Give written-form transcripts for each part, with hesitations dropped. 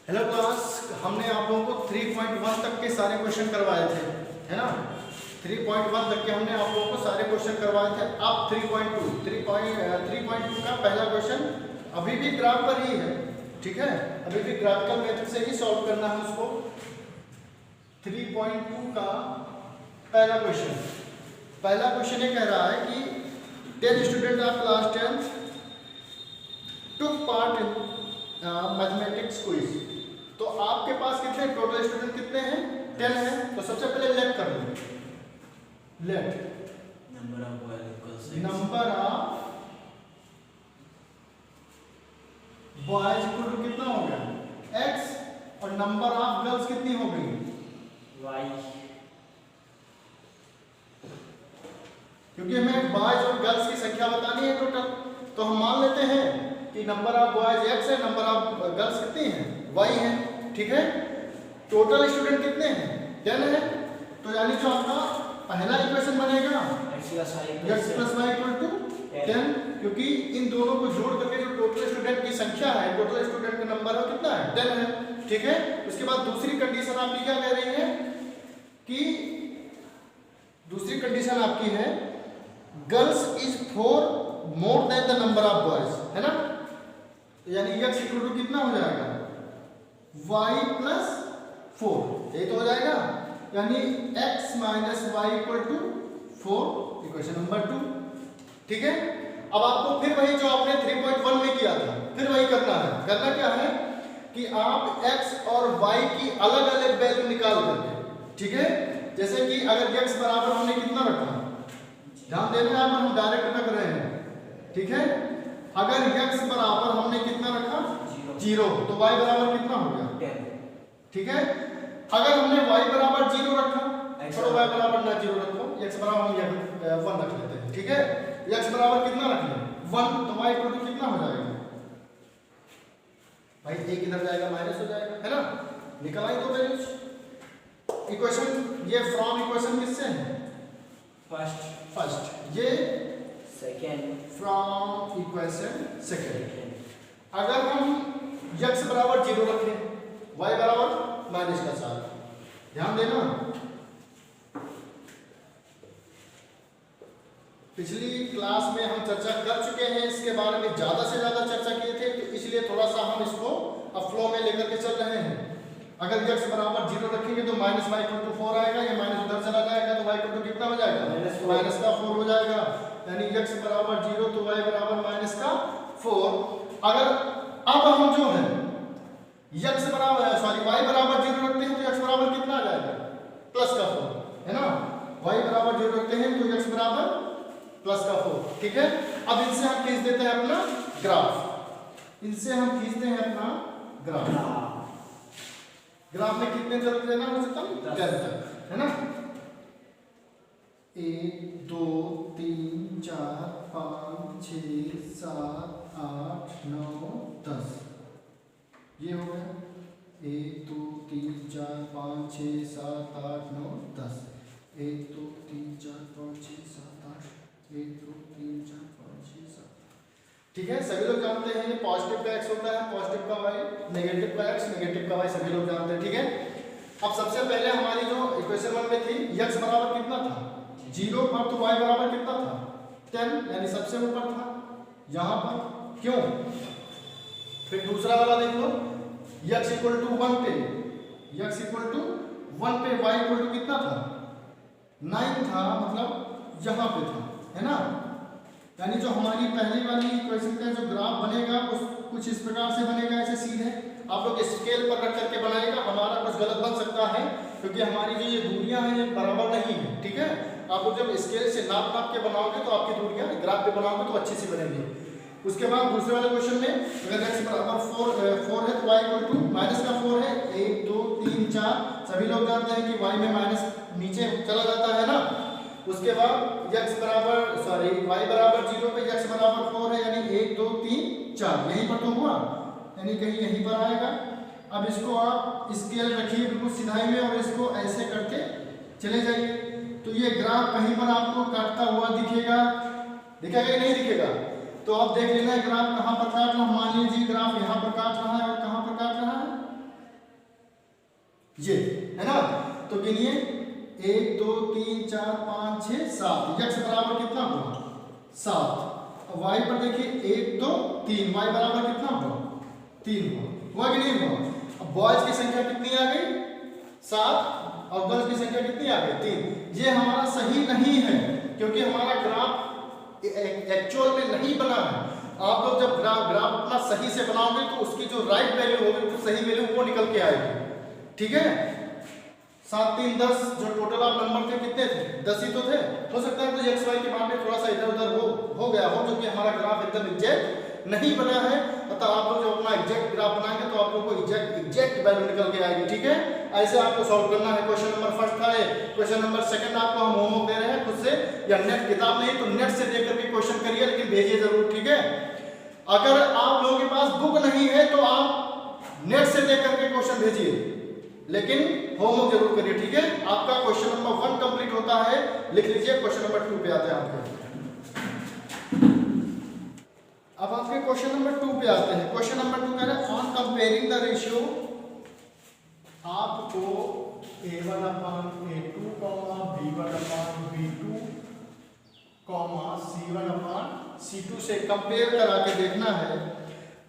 Hello class, हमने आप लोगों को 3.1 तक के सारे क्वेश्चन करवाए थे, है ना। 3.1 तक के हमने आप लोगों को सारे क्वेश्चन करवाए थे। अब 3.2 का पहला क्वेश्चन अभी भी ग्राफ पर ही है, ठीक है। अभी भी ग्राफिकल मेथड से ही सॉल्व करना है उसको। 3.2 का पहला क्वेश्चन ये कह रहा है कि 10 student of class 10 took part in mathematics quiz. तो आपके पास कितने टोटल स्टूडेंट कितने हैं? 10 हैं। तो सबसे पहले लेट कर लो, let number of boys equal to कितना हो गया? x, और नंबर ऑफ गर्ल्स कितनी हो गई? y। क्योंकि हमें बॉयज और गर्ल्स की संख्या बतानी है टोटल, तो हम मान लेते हैं कि नंबर ऑफ बॉयज x है, नंबर ऑफ गर्ल्स कितनी हैं? y है, ठीक है। टोटल स्टूडेंट कितने हैं? 10 है। तो यानी जो आपका पहला इक्वेशन बनेगा x + y = 10, क्योंकि इन दोनों को जोड़ करके जो टोटल स्टूडेंट की संख्या है, टोटल स्टूडेंट का नंबर है कितना है? 10 है, ठीक है। उसके बाद दूसरी कंडीशन आपकी क्या कह रही है कि दूसरी कंडीशन आपकी है girls is 4 more than the number of boys, है ना। यानी x = कितना हो जाएगा? y + 4, यही तो हो जाएगा। यानी x - y = 4, इक्वेशन नंबर 2, ठीक है। अब आपको फिर वही जो आपने 3.1 में किया था, फिर वही करना है। करना क्या है कि आप x और y की अलग अलग वैल्यू निकाल करके, ठीक है। जैसे कि अगर x बराबर हमने कितना रखा, ध्यान देना, यहाँ पर हम डायरेक्ट रख रहे हैं, ठीक है। अगर x बराबर हमने कितना रखा? 0, तो y बराबर कितना हो गया? 10, ठीक है। अगर हमने y बराबर 0 रखा, छोड़ो y बराबर ना 0 रखो, x बराबर हम 1 रख लेते हैं, ठीक है। x बराबर कितना रख लें? 1, तो y = कितना हो जाएगा? भाई एक इधर जाएगा, माइनस हो जाएगा, है ना। निकल आई दो वैल्यूज। इक्वेशन ये फ्रॉम इक्वेशन किससे है? फर्स्ट, ये सेकेंड, फ्रॉम इक्वेशन सेकेंड। अगर हम x बराबर 0 रखें, y बराबर -7, ध्यान देना। पिछली क्लास में हम चर्चा कर चुके हैं इसके बारे में, ज्यादा से ज्यादा चर्चा किए थे, तो इसलिए थोड़ा सा हम इसको अब फ्लो में लेकर के चल रहे हैं। अगर x बराबर 0 रखेंगे तो -y = 4 आएगा, ये माइनस उधर चला जाएगा, तो y = कितना हो जाएगा? -4 हो जाएगा। यानी x बराबर 0 तो y बराबर -4। अगर अब हम जो है y बराबर 0 रखते हैं तो x बराबर कितना आ जाएगा? +4, है ना। y बराबर 0 रखते हैं तो x बराबर +4, ठीक है। अब इनसे हम खींच देते हैं अपना ग्राफ, इनसे हम खींचते हैं अपना ग्राफ। ग्राफ में कितने चल रहे हैं? 10 तक, है ना। 1 2 3 4 5 6 7 8 9 10, ये हो गया 1 2 3 4 5 6 7 8 9 10, 1 2 3 4 5 6 7 8, 1 2 3 4 5 6 7, ठीक है। सभी लोग जानते हैं पॉजिटिव का x होता है, पॉजिटिव का y, नेगेटिव का x, नेगेटिव का y, सभी लोग जानते हैं, ठीक है। अब सबसे पहले हमारी जो इक्वेशन 1 में थी, x बराबर कितना था? 0 पर, तो y बराबर कितना था? 10, यानी सबसे ऊपर था यहाँ पर। क्यों? फिर दूसरा वाला देख लो, x = 1 पे, x = 1 पे y = कितना था? 9 था, मतलब यहाँ पे था, है ना। यानी जो हमारी पहली वाली इक्वेशन का जो ग्राफ बनेगा वो कुछ इस प्रकार से बनेगा, ऐसे सीधे। आप लोग स्केल पर रख करके बनाएगा, हमारा कुछ गलत बन सकता है क्योंकि हमारी जो ये दूरियां हैं ये बराबर नहीं है, ठीक है। आप लोग जब स्केल से नाप के बनाओगे तो आपकी दूरियां ग्राफ पे बनाओगे तो अच्छी सी बनेगी। उसके बाद दूसरे वाले क्वेश्चन में अगर x बराबर 4 है तो y = -4 है। 1 2 3 4, सभी लोग जानते हैं कि y में माइनस नीचे चला जाता है ना। उसके बाद y बराबर 0 पे x बराबर 4 है, यानी 1 2 3 4, यहीं पर तो हुआ, यानी कहीं यहीं पर आएगा। अब इसको आप स्केल रखिए बिल्कुल सिधाई में और इसको ऐसे करके चले जाइए, तो ये ग्राफ कहीं पर आपको काटता हुआ दिखेगा, दिखेगा कि नहीं दिखेगा? तो आप देख लेना ग्राफ कहाँ पर काट रहा है। मान लीजिए ग्राफ यहाँ पर काट रहा है और कहाँ पर काट रहा है? ये है ना। तो गिनिए 1 2 3 4 5 6 7, x बराबर कितना हुआ 7। और y पर देखिए 1 2 3, y बराबर कितना हुआ 3 हुआ कि नहीं हुआ। अब बॉयज की संख्या कितनी आ गई 7 और गर्ल्स की संख्या कितनी आ गई 3। ये हमारा सही नहीं है क्योंकि हमारा ग्राफ एक्चुअल में नहीं बना है। आप लोग जब ग्राफ अपना सही से बनाओगे तो उसकी जो राइट वैल्यू होगी, जो सही वैल्यू वो निकल के आएगी, ठीक है। 7 3 10 जो टोटल ऑफ नंबर थे कितने थे 10 ही तो थे। हो सकता है तो एक्स वाई के मान में थोड़ा सा इधर उधर हो गया हो, जो कि हमारा ग्राफ एकदम एग्जैक्ट नहीं बना है। अतः आप लोग जब अपना एग्जैक्ट ग्राफ बनाएंगे तो आप लोग को एग्जैक्ट वैल्यू निकल के आएगी, ठीक है। ऐसे आपको सॉल्व करना है। क्वेश्चन नंबर फर्स्ट था ये, क्वेश्चन नंबर सेकंड आपको हम होमवर्क दे रहे हैं खुद से, या नेट किताब नहीं तो नेट से देख करके क्वेश्चन करिए, लेकिन भेजिए जरूर, ठीक है। अगर आप लोगों के पास बुक नहीं है तो आप नेट से देख करके क्वेश्चन भेजिए, लेकिन होमवर्क जरूर करिए, ठीक है। आपका क्वेश्चन नंबर 1 कंप्लीट होता है, लिख लीजिए। क्वेश्चन नंबर 2 पे आते हैं आपके। अब आपके क्वेश्चन नंबर 2 पे आते हैं। क्वेश्चन नंबर 2 कह रहा है ऑन कंपेयरिंग द रेशियो, आपको a1 upon a2, b1 upon b2, c1 upon c2 से कंपेयर करा के देखना है।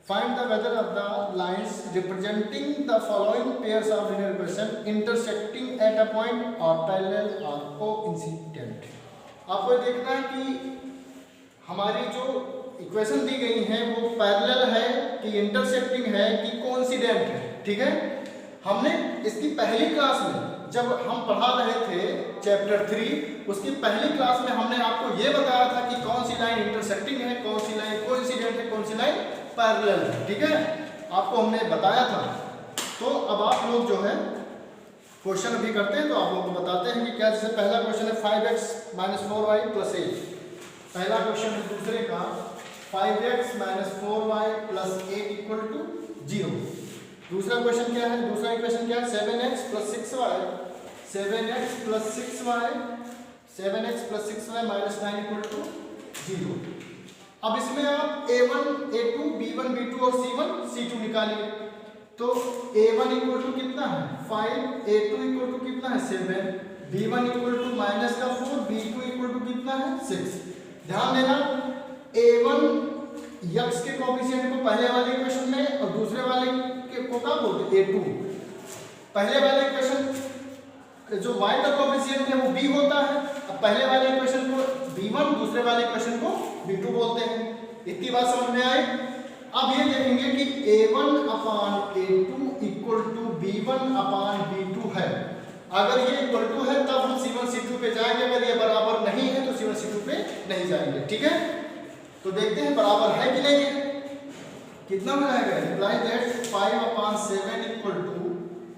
Find the whether of the lines representing the following pairs of linear equation intersecting at a point और parallel और coincident. आपको देखना है कि हमारी जो इक्वेशन दी गई है वो पैरेलल है कि इंटरसेक्टिंग है कि कोइंसिडेंट है, ठीक है। हमने इसकी पहली क्लास में जब हम पढ़ा रहे थे चैप्टर 3, उसकी पहली क्लास में हमने आपको ये बताया था कि कौन सी लाइन इंटरसेक्टिंग है, कौन सी लाइन कोइंसिडेंट है, कौन सी लाइन पैरेलल है, ठीक है। आपको हमने बताया था। तो अब आप लोग जो है क्वेश्चन अभी करते हैं तो आप लोग को बताते हैं कि क्या। जैसे पहला क्वेश्चन है 5x - 4y + 8। पहला क्वेश्चन है दूसरे का 5x - 4y + 8 = 0। दूसरा क्वेश्चन क्या है, दूसरा इक्वेशन क्या है 7x + 6y, 7x + 6y, 7x + 6y - 9 = 0। अब इसमें आप a1 a2 b1 b2 और c1 c2 निकालिए। तो a1 = कितना है 5, a2 = कितना है 7, b1 = -4, b2 = कितना है 6। ध्यान देना a1 x के कोएफिशिएंट को पहले वाले इक्वेशन में और दूसरे वाले को क्या बोलते हैं a2। पहले वाले इक्वेशन जो y का कोएफिशिएंट है वो b होता है। अब पहले वाले इक्वेशन को b1, दूसरे वाले इक्वेशन को b2 बोलते हैं। इतनी बात समझ में आई। अब ये देखेंगे कि a1 upon a2 = b1 upon b2 है। अगर ये इक्वल टू है तब हम c1 c2 पे जाएंगे, अगर ये बराबर नहीं है तो c1 c2 पे नहीं जाएंगे, ठीक है। तो देखते हैं बराबर है कि नहीं है। कितना हो जाएगा, इम्प्लाई दैट 5/7 =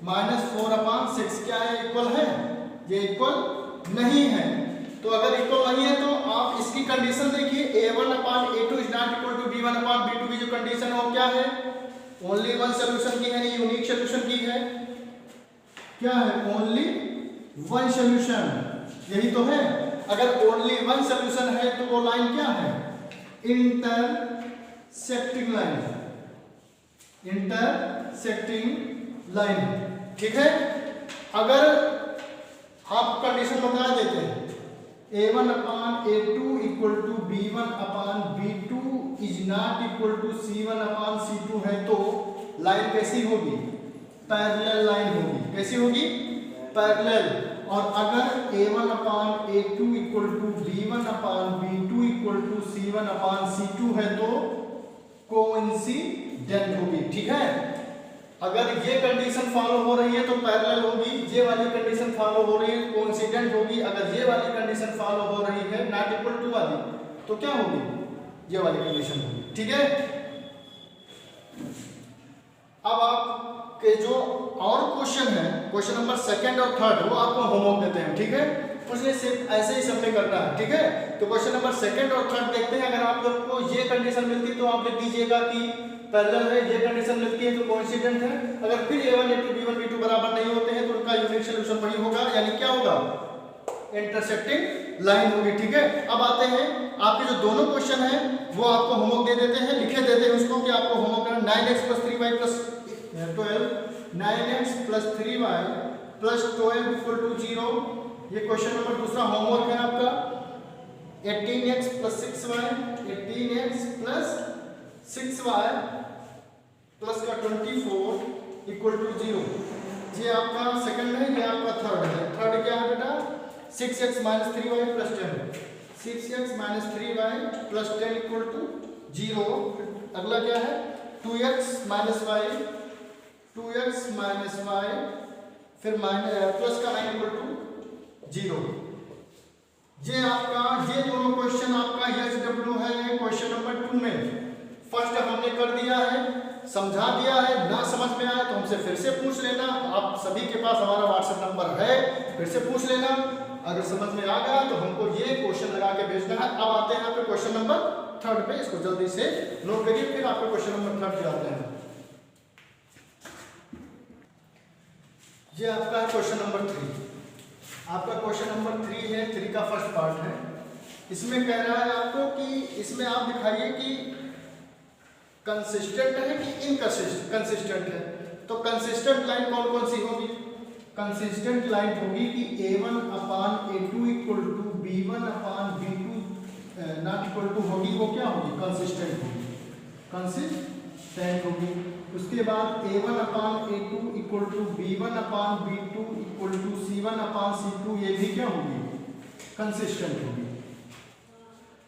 -4/6 क्या है इक्वल है, ये इक्वल नहीं है। तो अगर इक्वल नहीं है तो आप इसकी कंडीशन देखिए a1/a2 ≠ b1/b2 की जो कंडीशन है वो क्या है, ओनली वन सॉल्यूशन की है, नहीं यूनिक सॉल्यूशन की है। क्या है, ओनली वन सॉल्यूशन, यही तो है। अगर ओनली वन सॉल्यूशन है तो वो लाइन क्या है, इंटरसेक्टिंग लाइन, इंटरसेक्टिंग लाइन, ठीक है। अगर आप कंडीशन बता देते हैं a1/a2 = b1/b2 ≠ c1/c2 है तो लाइन कैसी होगी, पैरेलल लाइन होगी। कैसी होगी, पैरेलल। और अगर a1/a2 = b1/b2 = c1/c2 है तो कोइंसिडेंट होगी, ठीक है। अगर ये कंडीशन फॉलो हो रही है तो पैरेलल होगी, ये वाली कंडीशन फॉलो हो रही है कोइंसिडेंट होगी। अगर ये वाली कंडीशन फॉलो हो रही है नॉट इक्वल टू वाली तो क्या होगी, ये वाली कंडीशन होगी, ठीक है। अब आपके जो और क्वेश्चन है, क्वेश्चन नंबर 2 और 3 वो आपको होमवर्क देते हैं, ठीक है। मुझे सिर्फ ऐसे ही सबमिट करना है, ठीक है। तो क्वेश्चन नंबर 2 और 3 देखते हैं। अगर आप लोग को ये कंडीशन मिलती तो आप लिख दीजिएगा कि पैरेलल है, ये कंडीशन मिलती है तो कोइंसिडेंट है। अगर फिर a1 a2 b1 b2 बराबर नहीं होते हैं तो उनका यूनिक सॉल्यूशन वही होगा, यानी क्या होगा, इंटरसेक्टिंग लाइन होगी, ठीक है। अब आते हैं आपके जो दोनों क्वेश्चन हैं वो आपको होमवर्क दे देते हैं, लिखे देते हैं उसको कि आपको होमवर्क करना 9x + 3y + 12 9x plus 3y plus 12 equal to 0। ये क्वेश्चन नंबर दूसरा होमवर्क है आपका। 18x plus 6y 18x plus 6y plus का 24 इक्वल टू 0। ये आपका सेकंड है, ये आपका थर्ड है। थर्ड क्या है बेटा? 6x minus 3y plus 10 6x minus 3y plus 10 equal to 0। अगला क्या है? 2x minus y 2x minus y फिर प्लस का 9 इक्वल टू 0। ये आपका ये दोनों क्वेश्चन आपका यस डब्ल्यू है क्वेश्चन नंबर 2 में। फर्स्ट हमने कर दिया है, समझा दिया है। ना समझ में आए तो हमसे फिर से पूछ लेना। आप सभी के पास हमारा व्हाट्सएप नंबर है, फिर से पूछ लेना। अगर समझ में आ गया तो हमको ये क्वेश्चन लगा के भेजना है। अब आते हैं आपके क्वेश्चन नंबर थर्ड पे, इसको जल्दी से नोट करिए, फिर आपके क्वेश्चन नंबर थर्ड पे आते हैं। ये आपका है क्वेश्चन नंबर 3। आपका क्वेश्चन नंबर 3 है, 3 का फर्स्ट पार्ट है। इसमें कह रहा है आपको कि इसमें आप दिखाइए कि कंसिस्टेंट है कि इनकंसिस्टेंट है। तो कंसिस्टेंट लाइन कौन कौन सी होगी? कंसिस्टेंट लाइन होगी कि a1 upon a2 equal to b1 upon b2 not equal to होगी। वो क्या होगी? कंसिस्टेंट होगी, कंसिस्टेंट होगी। उसके बाद a1 upon a2 equal to b1 upon b2 equal to c1 upon c2, ये भी क्या होगी? कंसिस्टेंट होगी।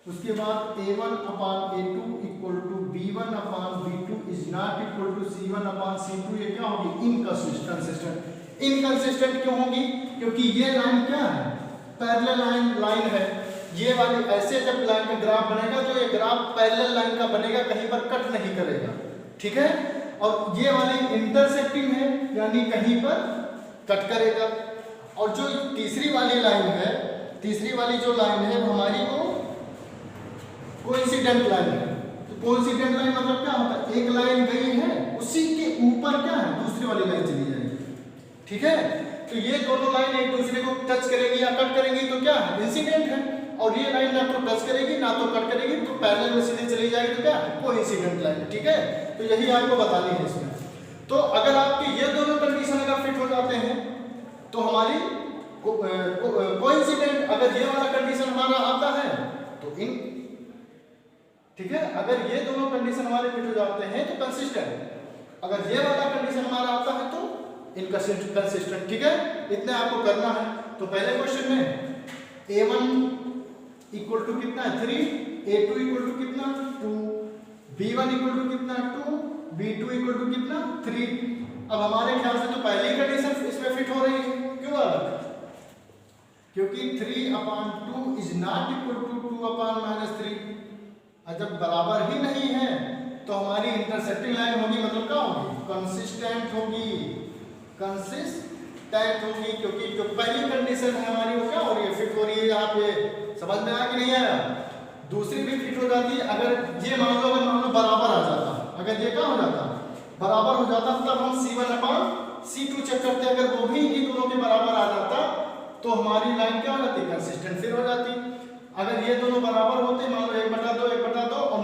उसके बाद a1 upon a2 equal to b1 upon b2 is not equal to c1 upon c2, ये क्या होगी? इनकंसिस्टेंट। इनकंसिस्टेंट क्यों होगी? क्योंकि ये लाइन क्या है? पैरेलल लाइन है। ये वाली ऐसे जब लाइन का ग्राफ बनेगा तो ये ग्राफ पैरेलल लाइन का बनेगा, कहीं पर कट नहीं करेगा, ठीक है। और ये वाली इंटरसेक्टिंग है, यानी कहीं पर कट करेगा। और जो तीसरी वाली लाइन है, तीसरी वाली जो लाइन है हमारी, वो कोइंसिडेंट लाइन है। तो कोइंसिडेंट लाइन मतलब क्या होता है? एक लाइन गई है, उसी के ऊपर क्या है? दूसरी वाली लाइन चली जाएगी, ठीक है। तो ये दोनों लाइन एक दूसरे को टच करेगी या कट करेगी तो क्या है? इंसिडेंट है। और ये लाइन ना तो टच करेगी ना तो कट करेगी, तो पैरेलल में सीधे चली जाएगी, तो क्या है? कोइंसिडेंट लाइन, ठीक है। तो यही आपको बतानी है इसमें। तो अगर आपके ये दोनों कंडीशन अगर फिट हो जाते हैं तो हमारी कोइंसिडेंट, अगर ये वाला कंडीशन हमारा आता है तो इन, ठीक है। अगर ये दोनों कंडीशन हमारे फिट हो जाते हैं तो कंसिस्टेंट, अगर ये वाला कंडीशन हमारा आता है तो इनकंसिस्टेंट, ठीक है। इतने आपको करना है। तो पहले क्वेश्चन में a1 इक्वल टू कितना है? 3, a2 इक्वल टू कितना? 2, b1 इक्वल टू कितना? 2, b2 इक्वल टू कितना? 3। अब हमारे ख्याल से तो पहली कंडीशन इसमें फिट हो रही है। क्यों अलग? क्योंकि 3 upon 2 is not equal to 2 upon minus 3। जब बराबर ही नहीं है तो हमारी इंटरसेक्टिंग लाइन होगी, मतलब क्या होगी? कंसिस्टेंट होगी, कंसिस्टेंट होगी। क्योंकि जो पहली कंडीशन है हमारी वो क्या हो रही है? फिट हो रही है। यहाँ पे समझ में आया कि नहीं आया? दूसरी भी फिट हो जाती है। अगर ये मान लो बराबर आ जाता, अगर ये क्या हो जाता? बराबर हो जाता, तब हम c1 अपान c2 चेक करते। अगर वो भी इन दोनों के बराबर आ जाता तो हमारी लाइन क्या हो जाती? कंसिस्टेंट फिर हो जाती। अगर ये दोनों बराबर होते, मान लो 1/2 1/2 और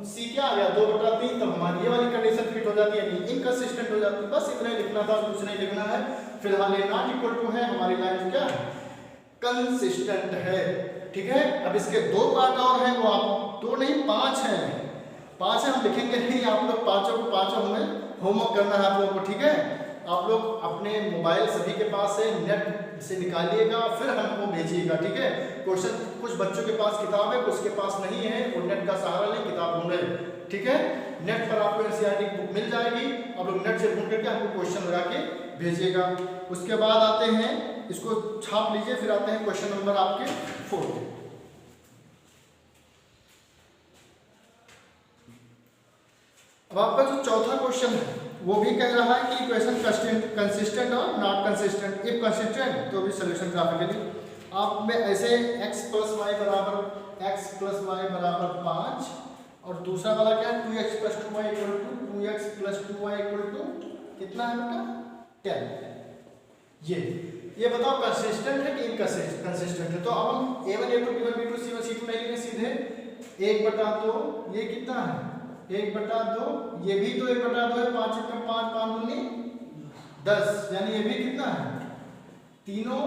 c क्या आ गया 2/3, तब हमारी ये वाली कंडीशन फिट हो जाती है, यानी इनकंसिस्टेंट हो जाती है। बस इतना ही लिखना था, कुछ नहीं लिखना है। फिलहाल ये नॉट इक्वल टू है, हमारी लाइन क्या है? कंसिस्टेंट है, ठीक है। अब इसके 2 पार्ट और हैं, वो आप 2 नहीं 5 हैं। 5 है, हम लिखेंगे नहीं, आप लोग पांचों को पांचों हमें होमवर्क करना है आप लोगों को, ठीक है। आप लोग अपने मोबाइल सभी के पास है, नेट से निकालिएगा, फिर हमको भेजिएगा, ठीक है। क्वेश्चन कुछ बच्चों के पास किताब है, कुछ के पास नहीं है, वो नेट का सहारा ले किताब ढूंढे, ठीक है। नेट पर आपको एनसीईआरटी की बुक मिल जाएगी, आप लोग नेट से ढूंढ करके हमको क्वेश्चन लगा के भेजिएगा। उसके बाद आते हैं, इसको छाप लीजिए, फिर आते हैं क्वेश्चन नंबर आपके 4। अब आपका जो चौथा क्वेश्चन है वो भी कह रहा है कि इक्वेशन कंसिस्टेंट और नॉट कंसिस्टेंट। इफ कंसिस्टेंट तो भी सॉल्यूशन ग्राफिकली आप में ऐसे x प्लस वाई बराबर 5 और दूसरा वाला क्या है 2x plus 2y equal to 2x plus 2y equal to कितना है बेटा 10। ये बताओ कंसिस्टेंट है कि इनकंसिस्टेंट है। तो अब हम a1 a2 b1 b2 c1 c2 नहीं लिखेंगे, सीधे 1/2 ये कितना है 1/2, ये भी तो 1/2 है, 5 × 5 5 दूनी 10, यानी ये भी कितना है, तीनों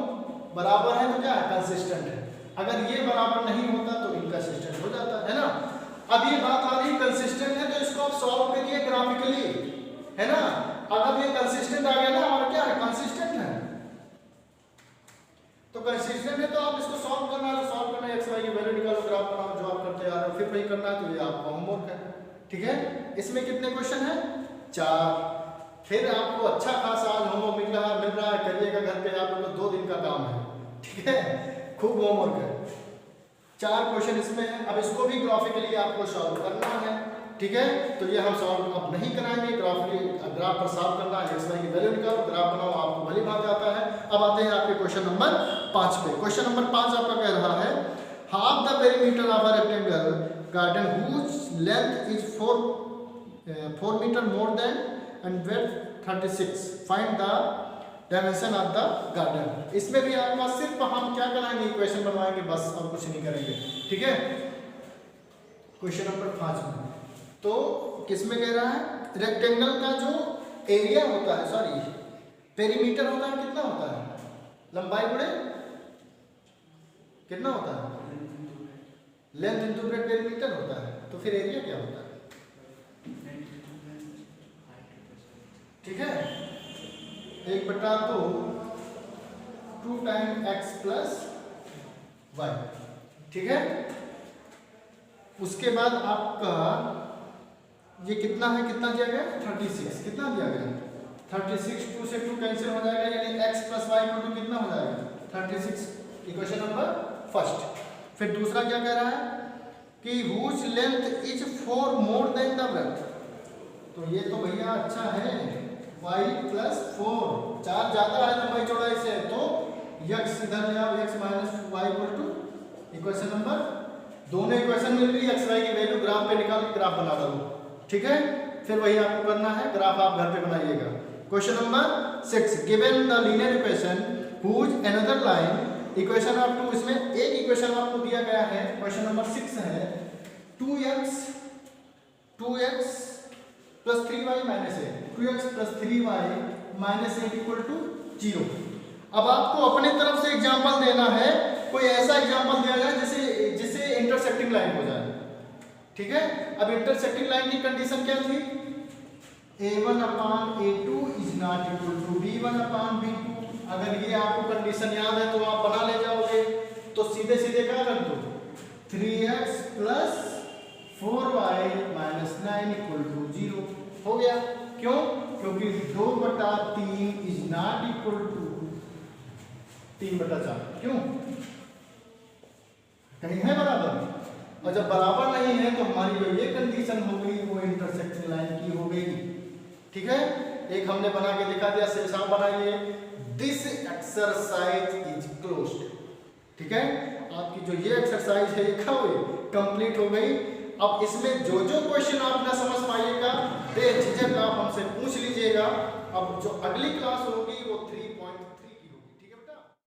बराबर है तो क्या है, कंसिस्टेंट है। अगर ये बराबर नहीं होता तो इनकंसिस्टेंट हो जाता है ना। अब ये बात आ रही कंसिस्टेंट है तो इसको आप सॉल्व करिए ग्राफिकली, है ना। अगर ये कंसिस्टेंट आ गया ना, और क्या है, कंसिस्टेंट है, तो कंसिस्टेंट है तो आप इसको सॉल्व करना है, सॉल्व करना है, एक्स वाई की वैल्यू निकालो, ग्राफ बनाओ, जो आप करते आ रहे हो, फिर वही करना है, तो ये आपका होमवर्क है, ठीक है। इसमें कितने क्वेश्चन है, 4। फिर आपको अच्छा खासा आज होमवर्क मिल रहा है, करिएगा घर पे, आप लोग 2 दिन का काम है, ठीक है, खूब होमवर्क है। 4 क्वेश्चन इसमें है। अब इसको भी ग्राफिकली आपको सॉल्व करना है, ठीक है। तो ये हम सॉल्व अब नहीं कराएंगे, ग्राफ पर सॉल्व करना है, एक्स वाई की वैल्यू निकालो, ग्राफ बनाओ, आपको भली बात आता है। अब आते हैं आपके क्वेश्चन नंबर 5 पे। क्वेश्चन नंबर 5 आपका कह रहा है, half the perimeter of a rectangle garden whose length is 4 metre more than and width 36, find the dimension of the garden. इसमें भी आपका सिर्फ हम क्या कराएंगे, इक्वेशन बनवाएंगे, बस और कुछ नहीं करेंगे, ठीक है। क्वेश्चन नंबर 5 में तो किसमें कह रहा है, रेक्टेंगल का जो एरिया होता है, सॉरी पेरीमीटर होता है, कितना होता है, लंबाई गुणे कितना होता है, लेंथ इंटू ब्रेड पेरीमीटर होता है, तो फिर एरिया क्या होता है, ठीक है, 1/2 2 टाइम x प्लस y, ठीक है। उसके बाद आपका ये कितना है, कितना दिया गया, 36, कितना दिया गया, 36, 2 से 2 कैंसिल हो जाएगा, यानी x प्लस y को कितना हो जाएगा, 36, इक्वेशन नंबर फर्स्ट। फिर दूसरा क्या कह रहा है कि whose length is 4 more than the breadth, तो ये तो भैया अच्छा है, y प्लस 4, 4 जाता है लंबाई चौड़ाई से, तो x इधर ले आओ, x minus y equal to, equation number, दोनों इक्वेशन मिल रही है, x y की वैल्यू ग्राफ पे निकाल के ग्राफ बना दो, ठीक है। फिर वही आपको करना है, ग्राफ आप घर पे बनाइएगा। Question number 6, given the linear equation whose another line, equation of 2, इसमें एक इक्वेशन आपको दिया गया है, क्वेश्चन नंबर 6 है 2x plus 3y minus 8, 2x plus 3y minus 8 equal to 0। अब आपको अपने तरफ से एग्जांपल देना है, कोई ऐसा एग्जांपल दिया जाए जिससे इंटरसेक्टिंग लाइन हो जाए, ठीक है। अब इंटरसेक्टिंग लाइन की कंडीशन क्या थी, a1/a2 is not equal to b1/b2। अगर ये आपको कंडीशन याद है तो आप बना ले जाओगे, तो सीधे सीधे क्या कर दो, 3x plus 4y minus 9 equal to 0 हो गया। क्यों, क्योंकि 2/3 इज नॉट इक्वल टू 3/4, क्यों, कहीं है बराबर, और जब बराबर नहीं है तो हमारी जो ये कंडीशन हो गई वो इंटरसेक्टिंग लाइन की हो गई, ठीक है। एक हमने बना के दिखा दिया, सिर्फ आप बनाइए, दिस एक्सरसाइज इज क्लोज्ड, ठीक है। आपकी जो ये एक्सरसाइज है ये क्या हुई, कंप्लीट हो गई। अब इसमें जो क्वेश्चन आप ना समझ पाइएगा बेझिझक आप हमसे पूछ लीजिएगा। अब जो अगली क्लास होगी वो 3